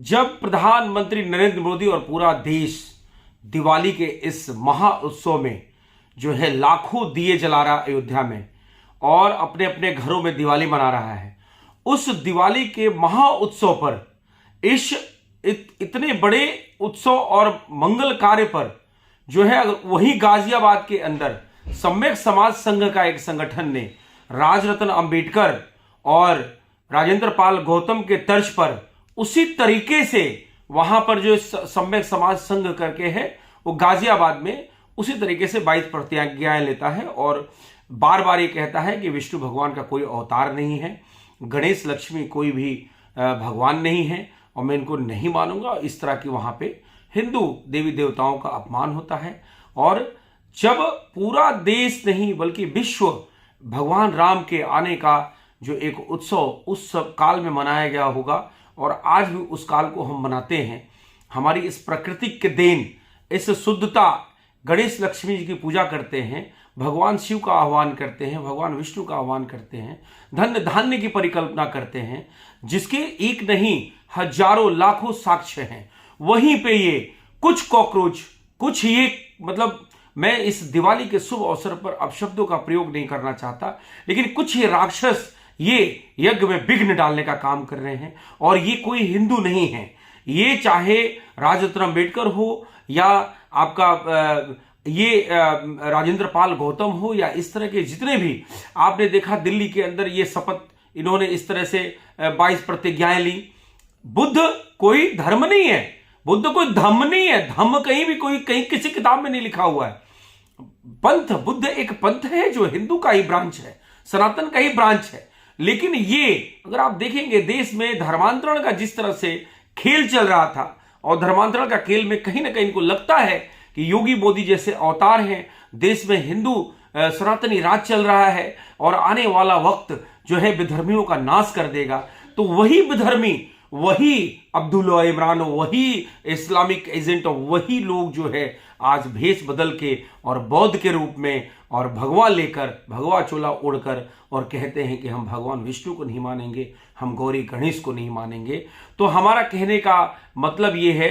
जब प्रधानमंत्री नरेंद्र मोदी और पूरा देश दिवाली के इस महा उत्सव में जो है लाखों दिए जला रहा अयोध्या में और अपने अपने घरों में दिवाली मना रहा है, उस दिवाली के महा उत्सव पर इतने बड़े उत्सव और मंगल कार्य पर जो है वही गाजियाबाद के अंदर सम्यक समाज संघ का एक संगठन ने राजरत्न अंबेडकर और राजेंद्र पाल गौतम के तर्ज पर उसी तरीके से वहां पर जो सम्यक समाज संघ करके है वो गाजियाबाद में उसी तरीके से 22 प्रतिज्ञाएं लेता है और बार बार ये कहता है कि विष्णु भगवान का कोई अवतार नहीं है, गणेश लक्ष्मी कोई भी भगवान नहीं है और मैं इनको नहीं मानूंगा। इस तरह की वहां पे हिंदू देवी देवताओं का अपमान होता है। और जब पूरा देश नहीं बल्कि विश्व भगवान राम के आने का जो एक उत्सव उस सब काल में मनाया गया होगा और आज भी उस काल को हम मनाते हैं, हमारी इस प्राकृतिक के देन, इस शुद्धता, गणेश लक्ष्मी जी की पूजा करते हैं, भगवान शिव का आह्वान करते हैं, भगवान विष्णु का आह्वान करते हैं, धन्य धान्य की परिकल्पना करते हैं, जिसके एक नहीं हजारों लाखों साक्ष्य हैं। वहीं पे ये कुछ कॉकरोच, कुछ ये मतलब मैं इस दिवाली के शुभ अवसर पर अपशब्दों का प्रयोग नहीं करना चाहता, लेकिन कुछ ये राक्षस ये यज्ञ में विघ्न डालने का काम कर रहे हैं। और ये कोई हिंदू नहीं है, ये चाहे राजरत्न अंबेडकर हो या आपका ये राजेंद्र पाल गौतम हो या इस तरह के जितने भी आपने देखा दिल्ली के अंदर ये शपथ इन्होंने इस तरह से 22 प्रतिज्ञाएं ली। बुद्ध कोई धर्म नहीं है, बुद्ध कोई धम्म नहीं है, धम्म कहीं भी कोई कहीं किसी किताब में नहीं लिखा हुआ है। पंथ, बुद्ध एक पंथ है जो हिंदू का ही ब्रांच है, सनातन का ही ब्रांच है। लेकिन ये अगर आप देखेंगे देश में धर्मांतरण का जिस तरह से खेल चल रहा था और धर्मांतरण का खेल में कहीं ना कहीं इनको लगता है कि योगी मोदी जैसे अवतार हैं, देश में हिंदू सनातनी राज चल रहा है और आने वाला वक्त जो है विधर्मियों का नाश कर देगा, तो वही विधर्मी, वही अब्दुल्ला इमरान, वही इस्लामिक एजेंट, वही लोग जो है आज भेष बदल के और बौद्ध के रूप में और भगवा लेकर, भगवा चोला ओढ़कर और कहते हैं कि हम भगवान विष्णु को नहीं मानेंगे, हम गौरी गणेश को नहीं मानेंगे। तो हमारा कहने का मतलब ये है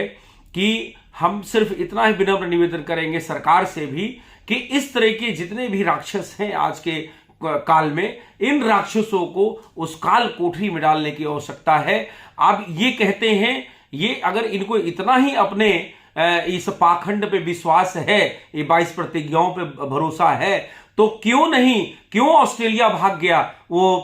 कि हम सिर्फ इतना ही विनम्र निवेदन करेंगे सरकार से भी कि इस तरह के जितने भी राक्षस हैं आज के काल में, इन राक्षसों को उस काल कोठरी में डालने की आवश्यकता है। आप ये कहते हैं, ये अगर इनको इतना ही अपने इस पाखंड पे विश्वास है, ये 22 प्रतिज्ञाओं पे भरोसा है, तो क्यों ऑस्ट्रेलिया भाग गया वो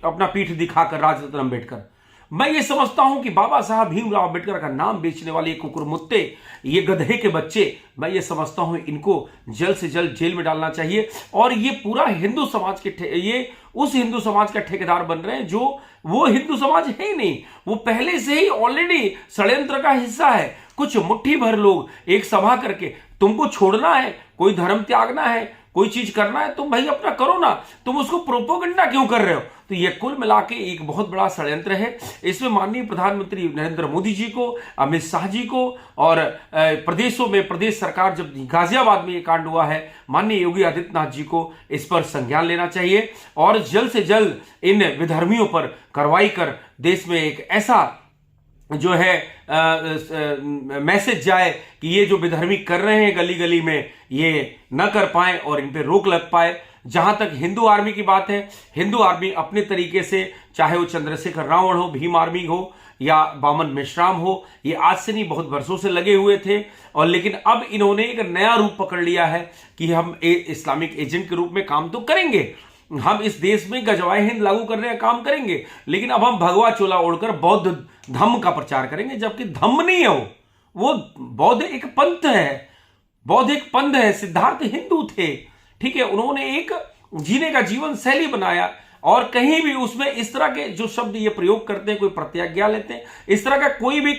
अपना पीठ दिखाकर राजरत्न अंबेडकर। मैं ये समझता हूं कि बाबा साहब भीमराव अंबेडकर का नाम बेचने वाले ये कुकुरमुत्ते, ये गधे के बच्चे, मैं ये समझता हूं इनको जल्द से जल्द जेल में डालना चाहिए। और ये पूरा हिंदू समाज के ये उस हिंदू समाज का ठेकेदार बन रहे हैं जो वो हिंदू समाज है ही नहीं, वो पहले से ही ऑलरेडी षड्यंत्र का हिस्सा है। कुछ मुट्ठी भर लोग एक सभा करके, तुमको छोड़ना है, कोई धर्म त्यागना है, कोई चीज करना है, तुम भाई अपना करो ना, तुम उसको प्रोपोगंडा क्यों कर रहे हो। तो ये कुल मिला के एक बहुत बड़ा षड्यंत्र है। इसमें माननीय प्रधानमंत्री नरेंद्र मोदी जी को, अमित शाह जी को और प्रदेशों में प्रदेश सरकार जब गाजियाबाद में ये कांड हुआ है, माननीय योगी आदित्यनाथ जी को इस पर संज्ञान लेना चाहिए और जल्द से जल्द इन विधर्मियों पर कार्रवाई कर देश में एक ऐसा जो है मैसेज जाए कि ये जो विधर्मी कर रहे हैं गली गली में, ये न कर पाए और इन पे रोक लग पाए। जहां तक हिंदू आर्मी की बात है, हिंदू आर्मी अपने तरीके से, चाहे वो चंद्रशेखर रावण हो, भीम आर्मी हो या बामन मेश्राम हो, ये आज से नहीं बहुत वर्षों से लगे हुए थे। और लेकिन अब इन्होंने एक नया रूप पकड़ लिया है कि हम इस्लामिक एजेंट के रूप में काम तो करेंगे, हम इस देश में गजवाए हिंद लागू करने का काम करेंगे, लेकिन अब हम भगवा चोला ओढ़कर बौद्ध धम्म का प्रचार करेंगे, जबकि धम्म नहीं है वो बौद्ध एक पंथ है, बौद्ध एक पंथ है। सिद्धार्थ हिंदू थे, ठीक है, उन्होंने एक जीने का जीवन शैली बनाया और कहीं भी उसमें इस तरह के जो शब्द ये प्रयोग करते हैं, कोई प्रतिज्ञा लेते हैं, इस तरह का कोई भी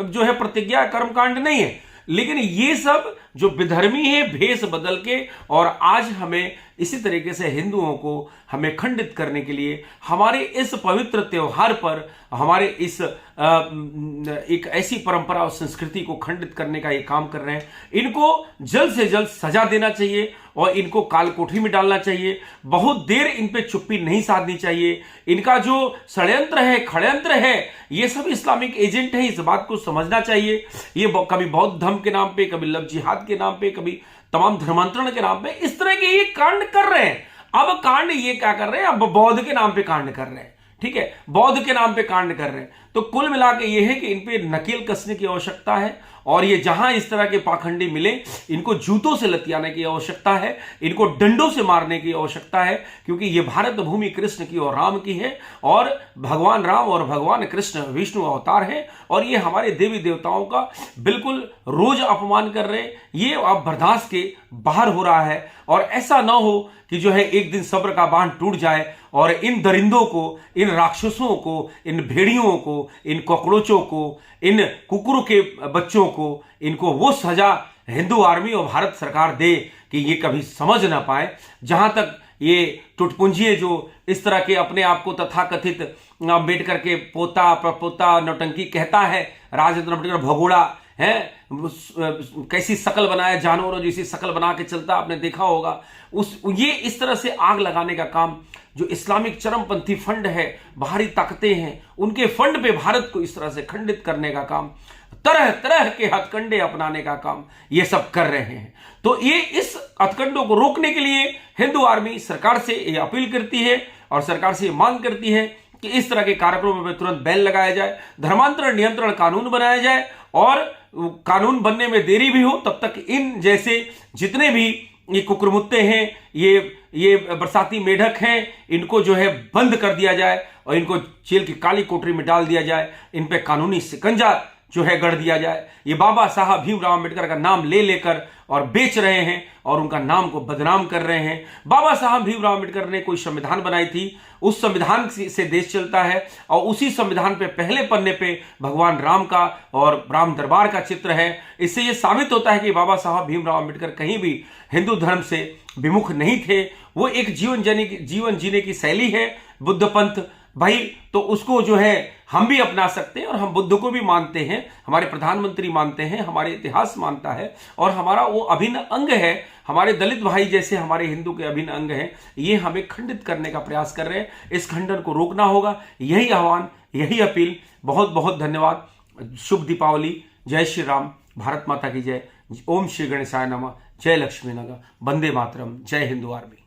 जो है प्रतिज्ञा कर्मकांड नहीं है। लेकिन ये सब जो विधर्मी है भेष बदल के, और आज हमें इसी तरीके से हिंदुओं को हमें खंडित करने के लिए हमारे इस पवित्र त्योहार पर, हमारे इस एक ऐसी परंपरा और संस्कृति को खंडित करने का ये काम कर रहे हैं। इनको जल्द से जल्द सजा देना चाहिए और इनको काल कोठरी में डालना चाहिए। बहुत देर इन पे चुप्पी नहीं साधनी चाहिए। इनका जो षड्यंत्र है, खड़यंत्र है, ये सब इस्लामिक एजेंट है, इस बात को समझना चाहिए। ये कभी बौद्ध धर्म के नाम पे, कभी लव जिहाद के नाम पे, कभी तमाम धर्मांतरण के नाम पे इस तरह के ये कांड कर रहे हैं। अब कांड ये क्या कर रहे हैं, अब बौद्ध के नाम पे कांड कर रहे हैं, ठीक है, बौद्ध के नाम पे कांड कर रहे हैं। तो कुल मिला के ये है कि इन पे नकेल कसने की आवश्यकता है, और ये जहां इस तरह के पाखंडी मिले इनको जूतों से लतियाने की आवश्यकता है, इनको डंडों से मारने की आवश्यकता है, क्योंकि ये भारत भूमि कृष्ण की और राम की है, और भगवान राम और भगवान कृष्ण विष्णु अवतार है, और ये हमारे देवी देवताओं का बिल्कुल रोज अपमान कर रहे हैं। ये अब बर्दाश्त के बाहर हो रहा है, और ऐसा ना हो कि जो है एक दिन सब्र का बांध टूट जाए और इन दरिंदों को, इन राक्षसों को, इन भेड़ियों को, इन कॉकरोचों को, इन कुकुरों के बच्चों को, इनको वो सजा हिंदू आर्मी और भारत सरकार दे कि ये कभी समझ ना पाए। जहां तक ये टुटपुंजिए जो इस तरह के अपने आप को तथाकथित अम्बेडकर के पोता प्रपोता नौटंकी कहता है, राजेंद्र अम्बेडकर भगोड़ा है, कैसी शकल बनाया, जानवरों जैसी शकल बना के चलता, आपने देखा होगा। ये इस तरह से आग लगाने का काम जो इस्लामिक चरमपंथी फंड है, बाहरी ताकतें हैं, उनके फंड पे भारत को इस तरह से खंडित करने का काम, तरह तरह के हथकंडे अपनाने का काम ये सब कर रहे हैं। तो ये इस हथकंडों को रोकने के लिए हिंदू आर्मी सरकार से ये अपील करती है और सरकार से ये मांग करती है कि इस तरह के कार्यक्रमों में तुरंत बैन लगाया जाए, धर्मांतरण नियंत्रण कानून बनाया जाए, और कानून बनने में देरी भी हो तब तक इन जैसे जितने भी ये कुकुरमुत्ते हैं, ये बरसाती मेढक हैं, इनको जो है बंद कर दिया जाए और इनको जेल की काली कोठरी में डाल दिया जाए। इन पे कानूनी शिकंजा जो है गढ़ दिया जाए। ये बाबा साहब भीमराव अम्बेडकर का नाम ले लेकर और बेच रहे हैं और उनका नाम को बदनाम कर रहे हैं। बाबा साहब भीमराव अम्बेडकर ने कोई संविधान बनाई थी, उस संविधान से देश चलता है, और उसी संविधान पे पहले पन्ने पे भगवान राम का और राम दरबार का चित्र है। इससे यह साबित होता है कि बाबा साहब भीमराव अम्बेडकर कहीं भी हिंदू धर्म से विमुख नहीं थे। वो एक जीवन जीने की शैली है बुद्ध पंथ भाई, तो उसको जो है हम भी अपना सकते हैं, और हम बुद्ध को भी मानते हैं, हमारे प्रधानमंत्री मानते हैं, हमारे इतिहास मानता है, और हमारा वो अभिन्न अंग है। हमारे दलित भाई जैसे हमारे हिंदू के अभिन्न अंग हैं, ये हमें खंडित करने का प्रयास कर रहे हैं। इस खंडन को रोकना होगा, यही आह्वान, यही अपील। बहुत बहुत धन्यवाद। शुभ दीपावली। जय श्री राम। भारत माता की जय। ओम श्री गणेशाय नमः। जय लक्ष्मी नगर। वंदे मातरम। जय हिंदू आर्मी।